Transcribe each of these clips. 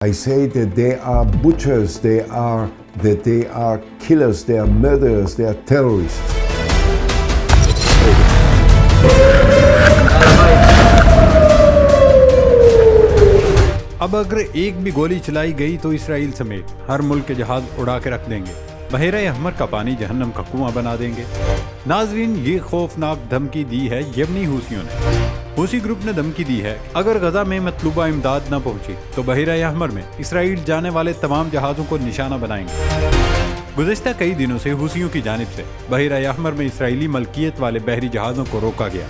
I say that they are butchers, they are killers, they are murderers, they are terrorists. अब अगर एक भी गोली चलाई गई तो इसराइल समेत हर मुल्क के जहाज उड़ा के रख देंगे, बहेरा अहमर का पानी जहन्नम का कुआं बना देंगे। नाजरीन, ये खौफनाक धमकी दी है यमनी हूसियों ने। हूसी ग्रुप ने धमकी दी है अगर गजा में मतलूबा इमदाद न पहुंची तो बहेरा अहमर में इसराइल जाने वाले तमाम जहाजों को निशाना बनाएंगे। गुज़िश्ता कई दिनों से हूसियों की जानिब से बहेरा अहमर में इसराइली मलकियत वाले बहरी जहाजों को रोका गया,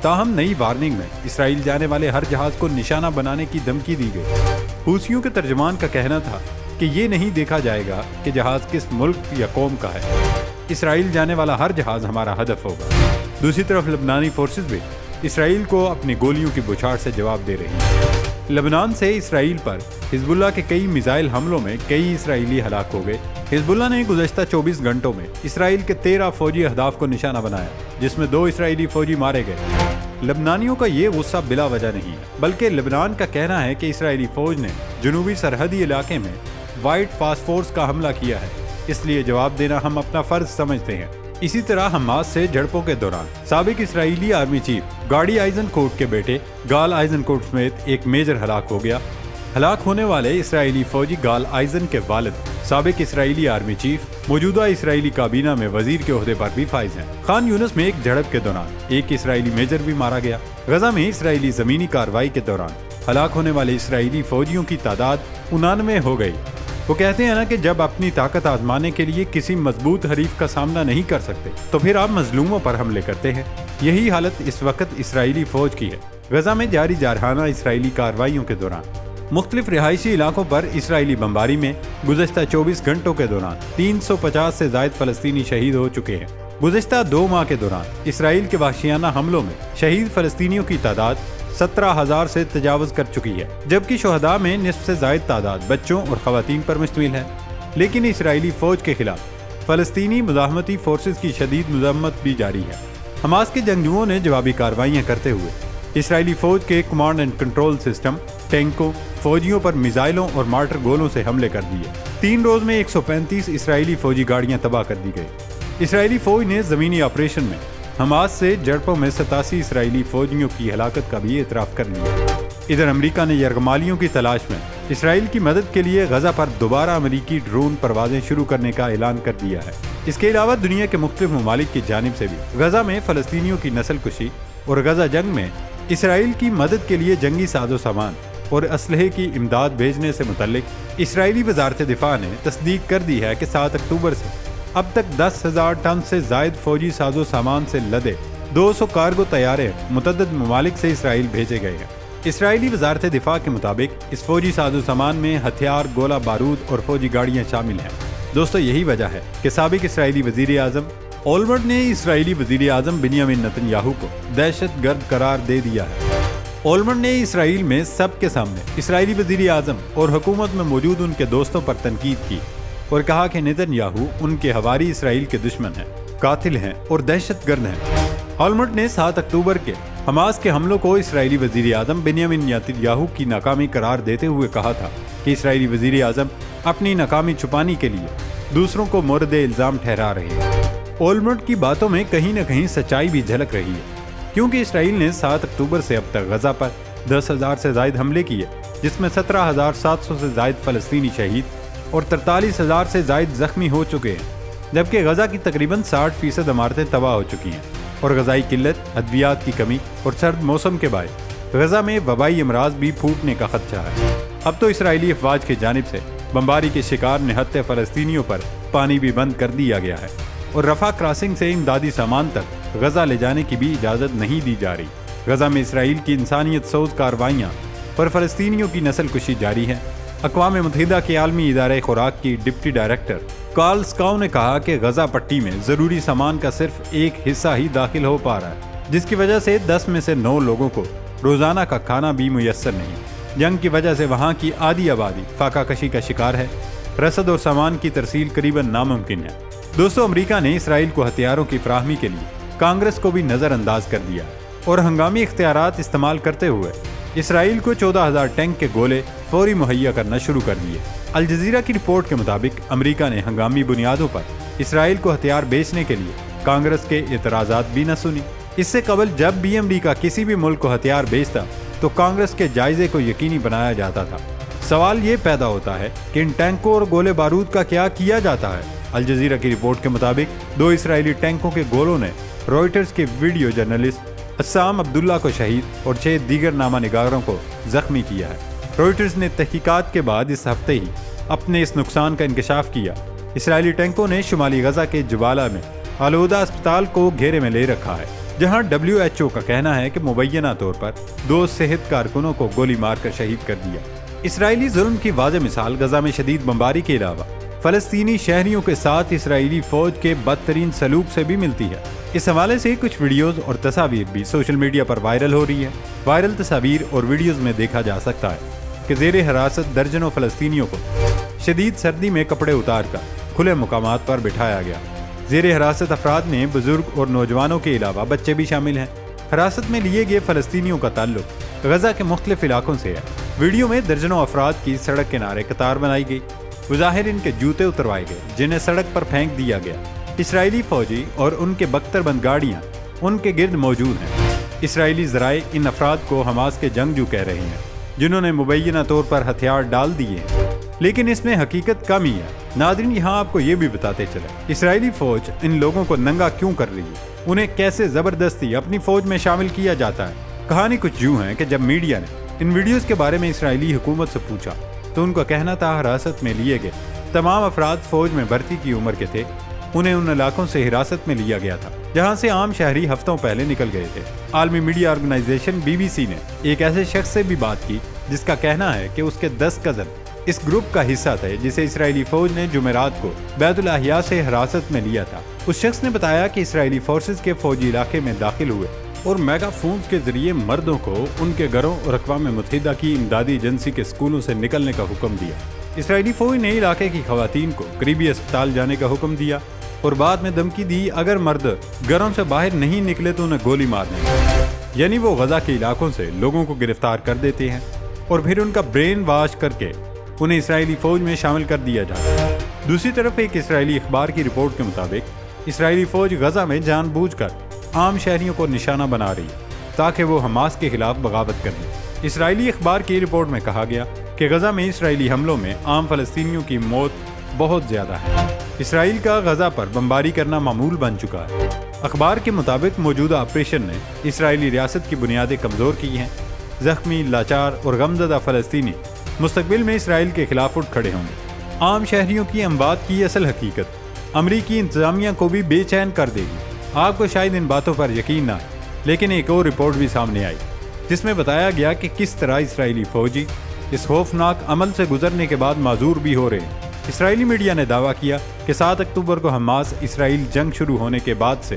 ताहम नई वार्निंग में इसराइल जाने वाले हर जहाज को निशाना बनाने की धमकी दी गई। हूसियों के तर्जमान का कहना था कि ये नहीं देखा जाएगा कि जहाज किस मुल्क या कौम का है, इसराइल जाने वाला हर जहाज हमारा हदफ होगा। दूसरी तरफ लबनानी फोर्सेस भी इसराइल को अपनी गोलियों की बौछार से जवाब दे रही हैं। लेबनान से इसराइल पर हिजबुल्लाह के कई मिसाइल हमलों में कई इसराइली हलाक हो गए। हिजबुल्लाह ने गुज़श्ता 24 घंटों में इसराइल के 13 फौजी अहदाफ को निशाना बनाया, जिसमें 2 इसराइली फौजी मारे गए। लेबनानियों का ये गुस्सा बिला वजह नहीं है, बल्कि लेबनान का कहना है कि इसराइली फौज ने जनूबी सरहदी इलाके में वाइट फास्फोर्स का हमला किया है, इसलिए जवाब देना हम अपना फर्ज समझते हैं। इसी तरह हमास से झड़पों के दौरान साबिक इसराइली आर्मी चीफ गाडी आइजनकोट के बेटे गाल आइजनकोट समेत एक मेजर हलाक हो गया। हलाक होने वाले इसराइली फौजी गाल आइजन के वालिद साबिक इसराइली आर्मी चीफ मौजूदा इसराइली काबीना में वजीर के ओहदे पर भी फाइज हैं। खान यूनस में एक झड़प के दौरान एक इसराइली मेजर भी मारा गया। गजा में इसराइली जमीनी कार्रवाई के दौरान हलाक होने वाले इसराइली फौजियों की तादाद 89 हो गई। वो कहते हैं ना कि जब अपनी ताकत आजमाने के लिए किसी मजबूत हरीफ का सामना नहीं कर सकते तो फिर आप मजलूमों पर हमले करते हैं। यही हालत इस वक्त इसराइली फौज की है। गजा में जारी जारहाना इसराइली कार्रवाइयों के दौरान मुख्तलिफ रिहायशी इलाकों पर इसराइली बमबारी में गुज़श्ता 24 घंटों के दौरान 350 से ज़ायद फलस्तीनी शहीद हो चुके हैं। गुज़श्ता 2 माह के दौरान इसराइल के वहशियाना हमलों में शहीद फलस्तीनियों की तादाद 17,000 से तजावज़ कर चुकी है, जबकि शुहदा में निस्फ से ज़ायद तादाद बच्चों और ख़वातीन पर मुश्तमिल है। लेकिन इसराइली फ़ौज के खिलाफ फ़लस्तीनी मुज़ाहमती फोर्सेस की शदीद मज़म्मत भी जारी है। हमास के जंगजुओं ने जवाबी कार्रवाइयाँ करते हुए इसराइली फ़ौज के कमांड एंड कंट्रोल सिस्टम, टैंकों, फौजियों पर मिसाइलों और मार्टर गोलों से हमले कर दिए। 3 रोज़ में 135 इसराइली फ़ौजी गाड़ियाँ तबाह कर दी गई। इसराइली फ़ौज ने ज़मीनी ऑपरेशन में हमास से झड़पों में 87 इसराइली फौजियों की हलाकत का भी एतराफ़ कर लिया। इधर अमेरिका ने यरगमालियों की तलाश में इसराइल की मदद के लिए गजा पर दोबारा अमेरिकी ड्रोन परवाजें शुरू करने का ऐलान कर दिया है। इसके अलावा दुनिया के मुख्तलिफ ममालिक की जानिब से भी गजा में फ़लस्तीनियों की नस्ल कुशी और गजा जंग में इसराइल की मदद के लिए जंगी साजो सामान और असलहे की इमदाद भेजने से मुतल्लिक इसराइली वजारत दिफा ने तस्दीक कर दी है कि 7 अक्टूबर से अब तक 10,000 टन से जायद फौजी साजो सामान से लदे 200 कार्गो तैयारे मुतअद्दिद ममालिक से इसराइल भेजे गए हैं। इसराइली वजारत दिफा के मुताबिक इस फौजी साजो सामान में हथियार, गोला बारूद और फौजी गाड़ियाँ शामिल हैं। दोस्तों, यही वजह है कि साबिक इसराइली वजीर आज़म ओलमर्ट ने इसराइली वजीर आज़म बिन्यामिन नेतन्याहू को दहशतगर्द करार दे दिया है। ओलमर्ट ने इसराइल में सबके सामने इसराइली वजीर आज़म और हुकूमत में मौजूद उनके दोस्तों पर तनकीद की और कहा कि नेतन्याहू उनके हवारी इसराइल के दुश्मन हैं, कातिल हैं और दहशतगर्द हैं। ओलमर्ट ने 7 अक्टूबर के हमास के हमलों को इसराइली वजीर आज़म बिन्यामिन नेतन्याहू की नाकामी करार देते हुए कहा था कि इसराइली वजीर आज़म अपनी नाकामी छुपाने के लिए दूसरों को मोरद इल्ज़ाम ठहरा रहे हैं। ओलमर्ट की बातों में कहीं न कहीं सच्चाई भी झलक रही है, क्योंकि इसराइल ने 7 अक्टूबर से अब तक गजा पर 10,000 से ज़ायद हमले किए, जिसमें 17,700 से ज़ायद फ़लस्तीनी शहीद और 43,000 से ज़ायद ज़ख्मी हो चुके हैं, जबकि गजा की तकरीबन 60% इमारतें तबाह हो चुकी हैं और गजाई किल्लत, अद्वियात की कमी और सर्द मौसम के बायस गजा में वबाई अमराज भी फूटने का खदशा है। अब तो इसराइली अफवाज की जानिब से बमबारी के शिकार निहत्ते फ़लस्तीनियों पर पानी भी बंद कर दिया गया है और रफा क्रॉसिंग से इमदादी सामान तक गजा ले जाने की भी इजाज़त नहीं दी जा रही। गजा में इसराइल की इंसानियत सोज कार्रवाइयाँ पर फ़लस्तीनियों की नस्ल कुशी जारी है। अक़वाम मुत्तहिदा के आलमी इदारे खुराक की डिप्टी डायरेक्टर कार्ल स्काउ ने कहा कि गजा पट्टी में ज़रूरी सामान का सिर्फ एक हिस्सा ही दाखिल हो पा रहा है, जिसकी वजह से 10 में से 9 लोगों को रोज़ाना का खाना भी मुयस्सर नहीं। जंग की वजह से वहाँ की आधी आबादी फाका कशी का शिकार है। रसद और सामान की तरसील करीबन नामुमकिन है। दोस्तों, अमेरिका ने इसराइल को हथियारों की फराहमी के लिए कांग्रेस को भी नज़रअंदाज कर दिया और हंगामी इख्तियारात इस्तेमाल करते हुए इसराइल को 14,000 टैंक के गोले, فوری مہیا کرنا شروع کر دیے۔ الجزیرہ کی رپورٹ کے مطابق امریکہ نے ہنگامی بنیادوں پر اسرائیل کو ہتھیار بیچنے کے لیے کانگریس کے اعتراضات بھی نہ سنی۔ اس سے قبل جب بھی امریکہ کسی بھی ملک کو ہتھیار بیچتا تو کانگریس کے جائزے کو یقینی بنایا جاتا تھا۔ سوال یہ پیدا ہوتا ہے کہ ان ٹینکوں اور گولے بارود کا کیا کیا جاتا ہے؟ الجزیرہ کی رپورٹ کے مطابق 2 اسرائیلی ٹینکوں کے گولوں نے رائٹرز کے ویڈیو جرنلسٹ عصام عبداللہ کو شہید اور 6 دیگر نامہ نگاروں کو زخمی کیا ہے۔ رائٹرز نے تحقیقات کے بعد اس ہفتے ہی اپنے اس نقصان کا انکشاف کیا۔ اسرائیلی ٹینکوں نے شمالی غزہ کے جبالہ میں آلودہ اسپتال کو گھیرے میں لے رکھا ہے، جہاں WHO کا کہنا ہے کہ مبینہ طور پر 2 صحت کارکنوں کو گولی مار کر شہید کر دیا۔ اسرائیلی ظلم کی واضح مثال غزہ میں شدید بمباری کے علاوہ فلسطینی شہریوں کے ساتھ اسرائیلی فوج کے بدترین سلوک سے بھی ملتی ہے۔ اس حوالے سے کچھ ویڈیوز اور تصاویر بھی سوشل میڈیا پر وائرل ہو رہی ہیں۔ وائرل تصاویر اور ویڈیوز میں دیکھا جا سکتا ہے کہ زیر حراست درجنوں فلسطینیوں کو شدید سردی میں کپڑے اتار کر کھلے مقامات پر بٹھایا گیا۔ زیر حراست افراد میں بزرگ اور نوجوانوں کے علاوہ بچے بھی شامل ہیں۔ حراست میں لیے گئے فلسطینیوں کا تعلق غزہ کے مختلف علاقوں سے ہے۔ ویڈیو میں درجنوں افراد کی سڑک کنارے قطار بنائی گئی، بظاہر ان کے جوتے اتروائے گئے جنہیں سڑک پر پھینک دیا گیا۔ اسرائیلی فوجی اور ان کے بختر بند گاڑیاں ان کے گرد موجود ہیں۔ اسرائیلی ذرائع ان افراد کو حماس کے جنگجو کہہ رہے ہیں، جنہوں نے مبینہ طور پر ہتھیار ڈال دیے ہیں، لیکن اس میں حقیقت کم ہی ہے۔ ناظرین، یہاں آپ کو یہ بھی بتاتے چلے اسرائیلی فوج ان لوگوں کو ننگا کیوں کر رہی ہے، انہیں کیسے زبردستی اپنی فوج میں شامل کیا جاتا ہے۔ کہانی کچھ یوں ہے کہ جب میڈیا نے ان ویڈیوز کے بارے میں اسرائیلی حکومت سے پوچھا تو ان کا کہنا تھا حراست میں لیے گئے تمام افراد فوج میں بھرتی کی عمر کے تھے، انہیں ان علاقوں سے حراست میں لیا گیا تھا جہاں سے عام شہری ہفتوں پہلے نکل گئے تھے۔ عالمی میڈیا آرگنائزیشن BBC نے ایک ایسے شخص سے بھی بات کی جس کا کہنا ہے کہ اس کے 10 کزن اس گروپ کا حصہ تھے جسے اسرائیلی فوج نے جمعرات کو بیت الاحیاء سے حراست میں لیا تھا۔ اس شخص نے بتایا کہ اسرائیلی فورسز کے فوجی علاقے میں داخل ہوئے اور میگا فونز کے ذریعے مردوں کو ان کے گھروں اور اقوام متحدہ کی امدادی ایجنسی کے سکولوں سے نکلنے کا حکم دیا۔ اسرائیلی فوج نے علاقے کی خواتین کو قریبی اسپتال جانے کا حکم دیا اور بعد میں دھمکی دی اگر مرد گھروں سے باہر نہیں نکلے تو انہیں گولی مار دیں گے۔ یعنی وہ غزہ کے علاقوں سے لوگوں کو گرفتار کر دیتے ہیں اور پھر ان کا برین واش کر کے انہیں اسرائیلی فوج میں شامل کر دیا جاتا ہے۔ دوسری طرف ایک اسرائیلی اخبار کی رپورٹ کے مطابق اسرائیلی فوج غزہ میں جان بوجھ کر عام شہریوں کو نشانہ بنا رہی ہے تاکہ وہ حماس کے خلاف بغاوت کریں۔ اسرائیلی اخبار کی رپورٹ میں کہا گیا کہ غزہ میں اسرائیلی حملوں میں عام فلسطینیوں کی موت بہت زیادہ ہے۔ اسرائیل کا غزہ پر بمباری کرنا معمول بن چکا ہے۔ اخبار کے مطابق موجودہ آپریشن نے اسرائیلی ریاست کی بنیادیں کمزور کی ہیں۔ زخمی، لاچار اور غمزدہ فلسطینی مستقبل میں اسرائیل کے خلاف اٹھ کھڑے ہوں گے۔ عام شہریوں کی اموات کی اصل حقیقت امریکی انتظامیہ کو بھی بے چین کر دے گی۔ آپ کو شاید ان باتوں پر یقین نہ آئے، لیکن ایک اور رپورٹ بھی سامنے آئی جس میں بتایا گیا کہ کس طرح اسرائیلی فوجی اس خوفناک عمل سے گزرنے کے بعد معذور بھی ہو رہے ہیں۔ اسرائیلی میڈیا نے دعویٰ کیا کہ 7 اکتوبر کو حماس اسرائیل جنگ شروع ہونے کے بعد سے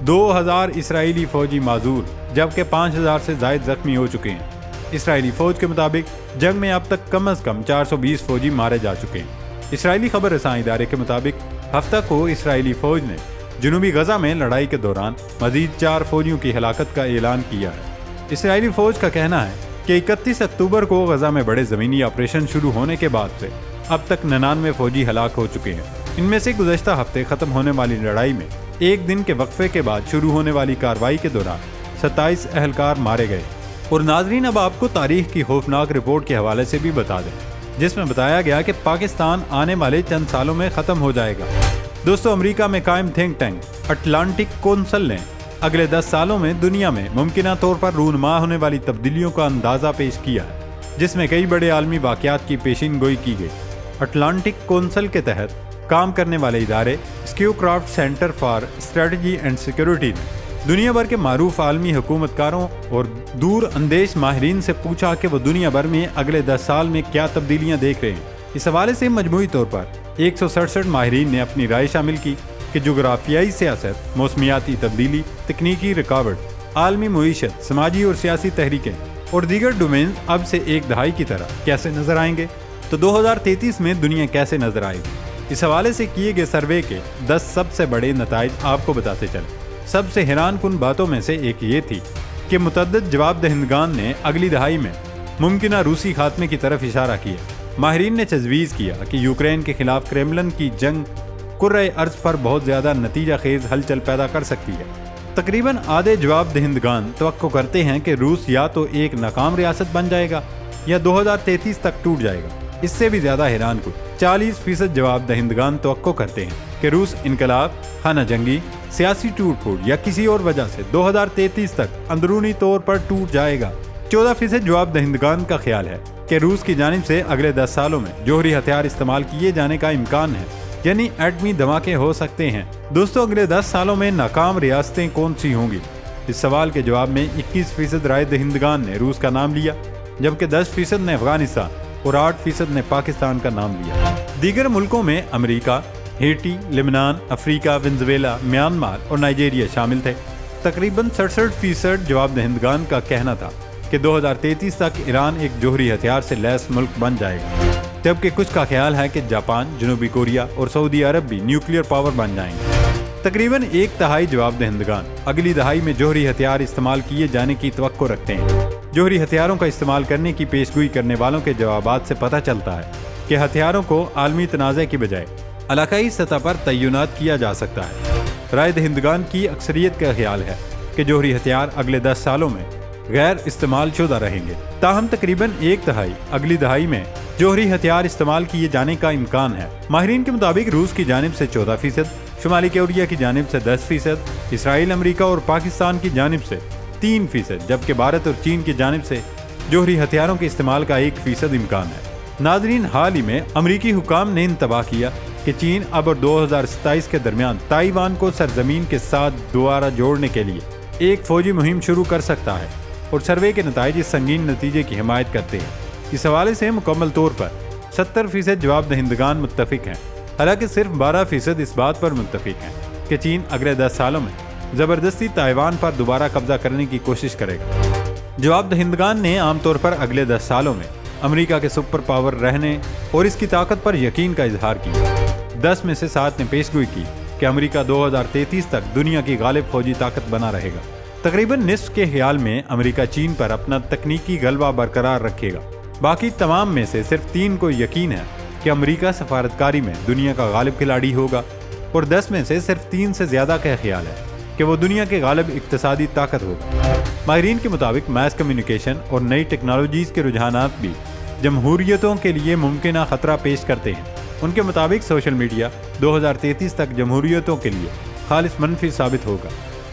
2000 اسرائیلی فوجی معذور جبکہ 5000 سے زائد زخمی ہو چکے ہیں۔ اسرائیلی فوج کے مطابق جنگ میں اب تک کم از کم 420 فوجی مارے جا چکے ہیں۔ اسرائیلی خبر رساں ادارے کے مطابق ہفتہ کو اسرائیلی فوج نے جنوبی غزہ میں لڑائی کے دوران مزید 4 فوجیوں کی ہلاکت کا اعلان کیا ہے۔ اسرائیلی فوج کا کہنا ہے کہ 31 اکتوبر کو غزہ میں بڑے زمینی آپریشن شروع ہونے کے بعد سے اب تک 99 فوجی ہلاک ہو چکے ہیں۔ ان میں سے گزشتہ ہفتے ختم ہونے والی لڑائی میں ایک دن کے وقفے کے بعد شروع ہونے والی کارروائی کے دوران 27 اہلکار مارے گئے۔ اور ناظرین، اب آپ کو تاریخ کی خوفناک رپورٹ کے حوالے سے بھی بتا دیں جس میں بتایا گیا کہ پاکستان آنے والے چند سالوں میں ختم ہو جائے گا۔ دوستو، امریکہ میں قائم تھنک ٹینک اٹلانٹک کونسل نے اگلے 10 سالوں میں دنیا میں ممکنہ طور پر رونما ہونے والی تبدیلیوں کا اندازہ پیش کیا ہے، جس میں کئی بڑے عالمی واقعات کی پیشین گوئی کی گئی۔ اٹلانٹک کونسل کے تحت کام کرنے والے ادارے skew craft centre for strategy and security نے دنیا بھر کے معروف عالمی حکومت کاروں اور دور اندیش ماہرین سے پوچھا کہ وہ دنیا بھر میں اگلے 10 سال میں کیا تبدیلیاں دیکھ رہے ہیں۔ اس حوالے سے مجموعی طور پر 167 ماہرین نے اپنی رائے شامل کی کہ جغرافیائی سیاست، موسمیاتی تبدیلی، تکنیکی رکاوٹ، عالمی معیشت، سماجی اور سیاسی تحریکیں اور دیگر ڈومینز اب سے ایک دہائی کی طرح کیسے نظر آئیں گے، تو 2033 میں دنیا کیسے نظر آئے گی۔ اس حوالے سے کیے گئے سروے کے 10 سب سے بڑے نتائج آپ کو بتاتے چلیں۔ سب سے حیران کن باتوں میں سے ایک یہ تھی کہ متعدد جواب دہندگان نے اگلی دہائی میں मुमकिना रूसी खात्मे की तरफ इशारा किया। माहिरीन ने तजवीज़ किया कि यूक्रेन के खिलाफ क्रेमलिन की जंग कुर्रे अर्ज पर बहुत ज़्यादा नतीजा खेज हलचल पैदा कर सकती है। तकरीबन आधे जवाब दहिंदगान तवक्को करते हैं कि रूस या तो एक नाकाम रियासत बन जाएगा या 2033 तक टूट जाएगा। इससे भी ज़्यादा हैरान कुछ 40% जवाब दहिंदगान तवक्को करते हैं कि रूस इनकलाब, खाना जंगी, सियासी टूट फूट या किसी और वजह से 2033 तक अंदरूनी तौर पर टूट जाएगा। 14% जवाब दहिंदगान का ख्याल है कि रूस की जानिब से अगले 10 सालों में जौहरी हथियार इस्तेमाल किए जाने का इम्कान है, यानी एटमी धमाके हो सकते हैं। दोस्तों, अगले 10 सालों में नाकाम रियासतें कौन सी होंगी? इस सवाल के जवाब में 21% राय दहिंदगान ने रूस का नाम लिया, जबकि 10% ने अफगानिस्तान और 8% ने पाकिस्तान का नाम लिया। दीगर मुल्कों में America, Hattie, Lebanon, Africa, Venezuela, Myanmar और नाइजीरिया शामिल थे। तकरीबन 67% जवाब दहिंदगान का कहना था कि 2033 तक ईरान एक जौहरी हथियार से लैस मुल्क बन जाएगा, जबकि कुछ का ख्याल है कि जापान, जनूबी कोरिया और सऊदी अरब भी न्यूक्लियर पावर बन जाएंगे। तकरीबन 1/3 जवाब दहिंदगान अगली दहाई में जौहरी हथियार इस्तेमाल किए जाने की तवक्को रखते हैं। जौहरी हथियारों का इस्तेमाल करने की पेशगोई करने वालों के जवाबात से पता चलता है कि हथियारों को आलमी तनाज़े की बजाय इलाकाई सतह पर तय्युनात किया जा सकता है। राय दहिंदगान की अक्सरियत का ख्याल है कि जौहरी हथियार अगले 10 सालों में गैर इस्तेमाल शुदा रहेंगे। ताहम तकरीबन 1/3 अगली दहाई में जौहरी हथियार इस्तेमाल किए जाने का इम्कान है। माहिरीन के मुताबिक रूस की जानिब से 14%, शुमाली कोरिया की जानिब से 10%, इसराइल, अमेरिका और पाकिस्तान की जानिब से 3%, जबकि भारत और चीन की जानिब से जौहरी हथियारों के इस्तेमाल का 1% इम्कान है। नाजरीन, हाल ही में अमरीकी हुकाम ने इंतबाह किया कि चीन अब और 2027 के दरमियान ताइवान को सरजमीन के साथ दोबारा जोड़ने के लिए एक फौजी मुहिम शुरू कर सकता है, और सर्वे के नतीजे इस संगीन नतीजे की हिमायत करते हैं। इस हवाले से मुकम्मल तौर पर 70% जवाब दहिंदगान मुत्तफिक हैं, हालांकि सिर्फ 12% इस बात पर मुत्तफिक हैं कि चीन अगले 10 सालों में ज़बरदस्ती ताइवान पर दोबारा कब्जा करने की कोशिश करेगा। जवाब दहिंदगान ने आमतौर पर अगले 10 सालों में अमेरिका के सुपर पावर रहने और इसकी ताकत पर यकीन का इजहार किया। 10 में से 7 ने पेशगोई की कि अमेरिका 2033 तक दुनिया की गालिब फौजी ताकत बना रहेगा। तकरीबन निस्फ के ख्याल में अमेरिका चीन पर अपना तकनीकी गलबा बरकरार रखेगा। बाकी तमाम में से सिर्फ 3 को यकीन है कि अमेरिका सफारतकारी में दुनिया का गालिब खिलाड़ी होगा, और 10 में से सिर्फ 3 से ज़्यादा का ख्याल है कि वो दुनिया के गालिब इक्तसादी ताकत होगा। माहिरीन के मुताबिक मैस कम्युनिकेशन और नई टेक्नोलॉजीज़ के रुझानात भी जमहूरियतों के लिए मुमकिन खतरा पेश करते हैं। उनके मुताबिक सोशल मीडिया 2033 तक जमहूरियतों के लिए खालिस मनफी साबित होगा।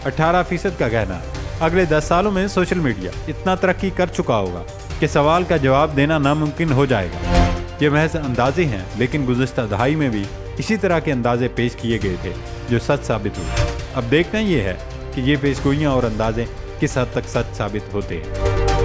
18% का कहना है अगले 10 सालों में सोशल मीडिया इतना तरक्की कर चुका होगा कि सवाल का जवाब देना नामुमकिन हो जाएगा। ये महज अंदाजे हैं, लेकिन गुज़श्ता दहाई में भी इसी तरह के अंदाजे पेश किए गए थे जो सच साबित हुए। अब देखना ये है कि ये पेशगोइयाँ और अंदाजे किस हद तक सच साबित होते हैं।